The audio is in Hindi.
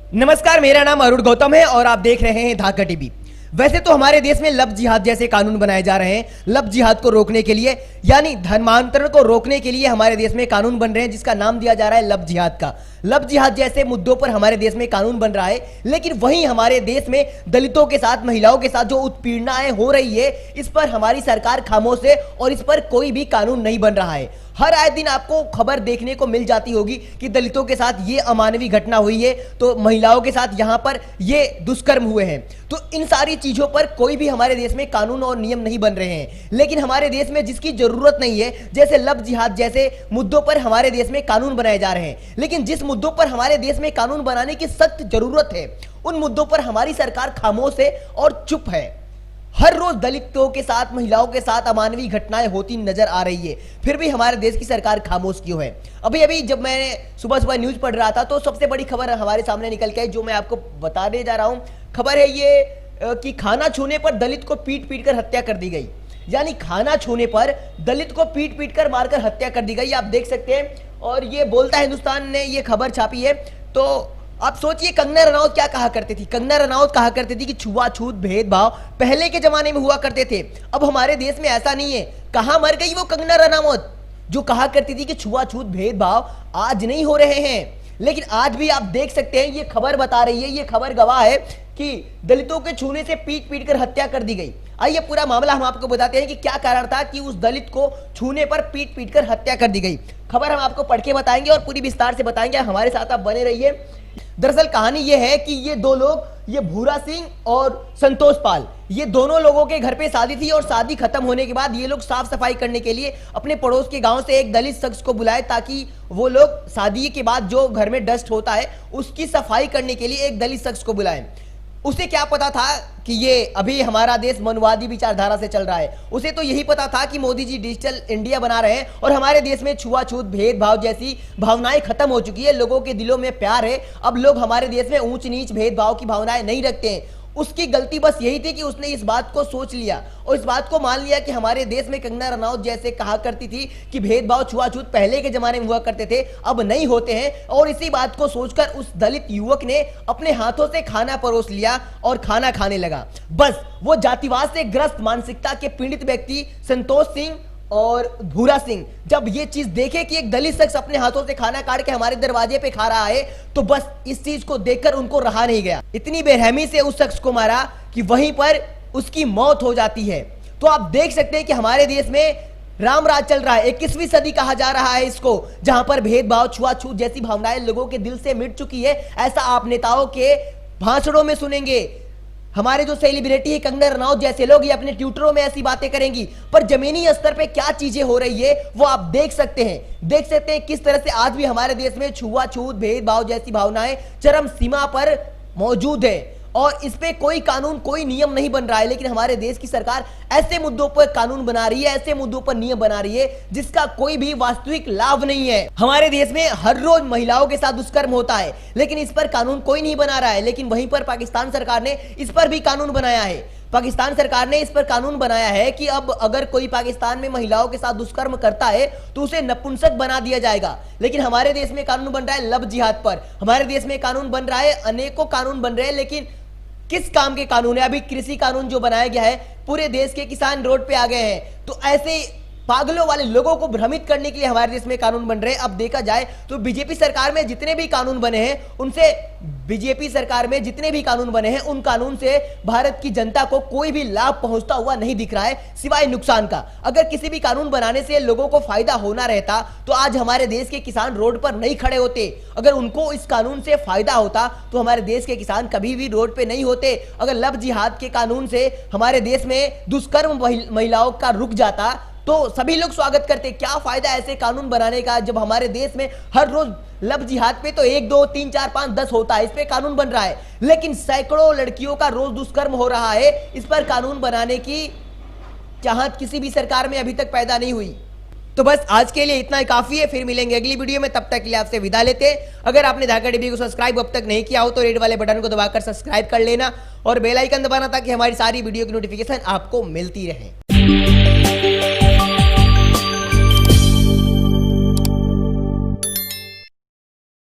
नमस्कार, मेरा नाम अरुण गौतम है और आप देख रहे हैं धाका टीवी। वैसे तो हमारे देश में लव जिहाद जैसे कानून बनाए जा रहे हैं लव जिहाद को रोकने के लिए, यानी धर्मांतरण को रोकने के लिए हमारे देश में कानून बन रहे हैं जिसका नाम दिया जा रहा है लव जिहाद का। लव जिहाद जैसे मुद्दों पर हमारे देश में कानून बन रहा है, लेकिन वहीं हमारे देश में दलितों के साथ, महिलाओं के साथ जो उत्पीड़नाएं हो रही है, इस पर हमारी सरकार खामोश है और इस पर कोई भी कानून नहीं बन रहा है। हर आए दिन आपको खबर देखने को मिल जाती होगी कि दलितों के साथ ये अमानवीय घटना हुई है, तो महिलाओं के साथ यहाँ पर ये दुष्कर्म हुए हैं। तो इन सारी चीजों पर कोई भी हमारे देश में कानून और नियम नहीं बन रहे हैं। लेकिन हमारे देश में जिसकी जरूरत नहीं है, जैसे लव जिहाद जैसे मुद्दों पर हमारे देश में कानून बनाए जा रहे हैं, लेकिन जिस मुद्दों पर हमारे देश में कानून बनाने की सख्त जरूरत है, उन मुद्दों पर हमारी सरकार खामोश है और चुप है। हर रोज दलितों के साथ, महिलाओं के साथ अमानवीय घटनाएं होती नजर आ रही है, फिर भी हमारे देश की सरकार खामोश क्यों है? अभी जब मैं सुबह सुबह न्यूज पढ़ रहा था तो सबसे बड़ी खबर हमारे सामने निकल के आई, जो मैं आपको बताने जा रहा हूं। खबर है ये कि खाना छूने पर दलित को पीट पीट कर हत्या कर दी गई। यानी खाना छूने पर दलित को पीट पीट कर मारकर हत्या कर दी गई, आप देख सकते हैं। और ये बोलता हिंदुस्तान ने ये खबर छापी है। तो आप सोचिए, कंगना रनौत क्या कहा करती थी? कंगना रनौत कहा करती थी कि छुआछूत भेदभाव पहले के जमाने में हुआ करते थे, अब हमारे देश में ऐसा नहीं है। कहां मर गई वो कंगना रनौत जो कहा करती थी कि छुआछूत भेदभाव आज नहीं हो रहे हैं? लेकिन आज भी आप देख सकते हैं, ये खबर बता रही है, ये खबर गवाह है कि दलितों के छूने से पीट पीट कर हत्या कर दी गई। आइए पूरा मामला हम आपको बताते हैं कि क्या कारण था कि उस दलित को छूने पर पीट पीट कर हत्या कर दी गई। खबर हम आपको पढ़ के बताएंगे और पूरी विस्तार से बताएंगे, हमारे साथ आप बने रहिए। दरअसल कहानी ये है कि ये दो लोग, ये भूरा सिंह और संतोष पाल, ये दोनों लोगों के घर पे शादी थी और शादी खत्म होने के बाद ये लोग साफ सफाई करने के लिए अपने पड़ोस के गांव से एक दलित शख्स को बुलाए, ताकि वो लोग शादी के बाद जो घर में डस्ट होता है उसकी सफाई करने के लिए एक दलित शख्स को बुलाए। उसे क्या पता था कि ये अभी हमारा देश मनवादी विचारधारा से चल रहा है? उसे तो यही पता था कि मोदी जी डिजिटल इंडिया बना रहे हैं और हमारे देश में छुआछूत भेदभाव जैसी भावनाएं खत्म हो चुकी है, लोगों के दिलों में प्यार है। अब लोग हमारे देश में ऊंच नीच भेदभाव की भावनाएं नहीं रखते हैं। उसकी गलती बस यही थी कि उसने इस बात को सोच लिया और इस बात को मान लिया कि हमारे देश में कंगना रनौत जैसे कहा करती थी कि भेदभाव छुआछूत पहले के जमाने में हुआ करते थे, अब नहीं होते हैं। और इसी बात को सोचकर उस दलित युवक ने अपने हाथों से खाना परोस लिया और खाना खाने लगा। बस वो जातिवाद से ग्रस्त मानसिकता के पीड़ित व्यक्ति संतोष सिंह और भूरा सिंह जब ये चीज देखे कि एक दलित शख्स अपने हाथों से खाना काट के हमारे दरवाजे पे खा रहा है, तो बस इस चीज को देखकर उनको रहा नहीं गया। इतनी बेरहमी से उस शख्स को मारा कि वहीं पर उसकी मौत हो जाती है। तो आप देख सकते हैं कि हमारे देश में राम राज चल रहा है, 21वीं सदी कहा जा रहा है इसको, जहां पर भेदभाव, छुआछूत जैसी भावनाएं लोगों के दिल से मिट चुकी है। ऐसा आप नेताओं के भाषणों में सुनेंगे। हमारे जो सेलिब्रिटी है कंगना रनौत जैसे लोग, ये अपने ट्विटरों में ऐसी बातें करेंगी, पर जमीनी स्तर पे क्या चीजें हो रही है वो आप देख सकते हैं किस तरह से आज भी हमारे देश में छुआछूत भेदभाव जैसी भावनाएं चरम सीमा पर मौजूद है और इस पे कोई कानून, कोई नियम नहीं बन रहा है। लेकिन हमारे देश की सरकार ऐसे मुद्दों पर कानून बना रही है, ऐसे मुद्दों पर नियम बना रही है जिसका कोई भी वास्तविक लाभ नहीं है। हमारे देश में हर रोज महिलाओं के साथ दुष्कर्म होता है, लेकिन इस पर कानून कोई नहीं बना रहा है। लेकिन वहीं पर पाकिस्तान सरकार ने इस पर भी कानून बनाया है। पाकिस्तान सरकार ने इस पर कानून बनाया है कि अब अगर कोई पाकिस्तान में महिलाओं के साथ दुष्कर्म करता है तो उसे नपुंसक बना दिया जाएगा। लेकिन हमारे देश में कानून बन रहा है लव जिहाद पर, हमारे देश में कानून बन रहा है, अनेकों कानून बन रहे हैं, लेकिन किस काम के कानून है? अभी कृषि कानून जो बनाया गया है, पूरे देश के किसान रोड पे आ गए हैं। तो ऐसे पागलों वाले लोगों को भ्रमित करने के लिए हमारे देश में कानून बन रहे हैं। अब देखा जाए तो बीजेपी सरकार में जितने भी कानून बने हैं, उनसे बीजेपी सरकार में जितने भी कानून बने हैं, उन कानून से भारत की जनता को कोई भी लाभ पहुंचता हुआ नहीं दिख रहा है, सिवाय नुकसान का। अगर किसी भी कानून बनाने से लोगों को फायदा होना रहता तो आज हमारे देश के किसान रोड पर नहीं खड़े होते। अगर उनको इस कानून से फायदा होता तो हमारे देश के किसान कभी भी रोड पे नहीं होते। अगर लव जिहाद के कानून से हमारे देश में दुष्कर्म महिलाओं का रुक जाता तो सभी लोग स्वागत करते। क्या फायदा ऐसे कानून बनाने का जब हमारे देश में हर रोज लव जिहाद पे तो 1 2 3 4 5 10 होता है, इस पे कानून बन रहा है, लेकिन सैकड़ों लड़कियों का रोज दुष्कर्म हो रहा है। इस पर कानून बनाने की चाहत किसी भी सरकार में अभी तक पैदा नहीं हुई। तो बस आज के लिए इतना ही काफी है, फिर मिलेंगे अगली वीडियो में, तब तक के लिए आपसे विदा लेते हैं। अगर आपने धाका टीवी को सब्सक्राइब अब तक नहीं किया हो तो रेड वाले बटन को दबाकर सब्सक्राइब कर लेना और बेल आइकन दबाना ताकि हमारी सारी वीडियो की नोटिफिकेशन आपको मिलती रहे।